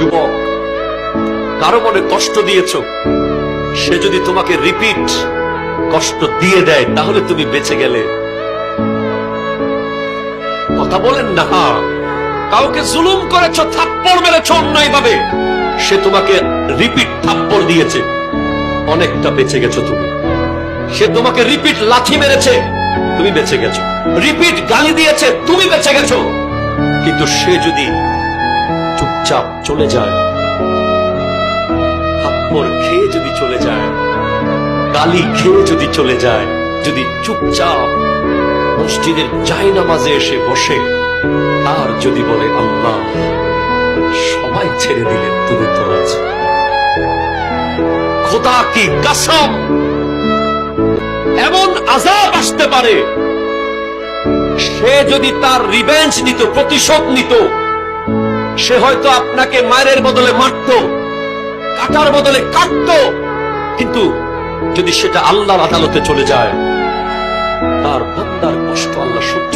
যুবক, কারো মনে কষ্ট দিয়েছ, সে যদি তোমাকে রিপিট কষ্ট দিয়ে দেয় তাহলে তুমি বেঁচে গেলে। কথা বলেন না। কাউকে জুলুম করেছ, থাপ্পড় মেরেছ অন্যায় ভাবে, সে তোমাকে রিপিট থাপ্পড় দিয়েছে, অনেকটা বেঁচে গেছো তুমি। সে তোমাকে রিপিট লাথি মেরেছে, তুমি বেঁচে গেছো। রিপিট গালি দিয়েছে, তুমি বেঁচে গেছো। কিন্তু সে যদি চুপচাপ চলে যায়, থাপ্পড় খেয়ে যদি চলে যায়, গালি খেয়ে যদি চলে যায়, যদি চুপচাপ মসজিদের জায়নামাজে এসে বসে আর যদি বলে আল্লাহ সবাই ছেড়ে দিলেন, তুমি তো আছো, খোদা কি কসম, এমন আযাব আসতে পারে, সে যদি তার রিভেঞ্জ নিত, প্রতিশোধ নিত, সে হয়তো আপনাকে মায়ের বদলে মারত, কাটার বদলে কাটত। কিন্তু যদি সেটা আল্লাহর আদালতে চলে যায়, তার বান্দার কষ্ট আল্লাহ সহ্য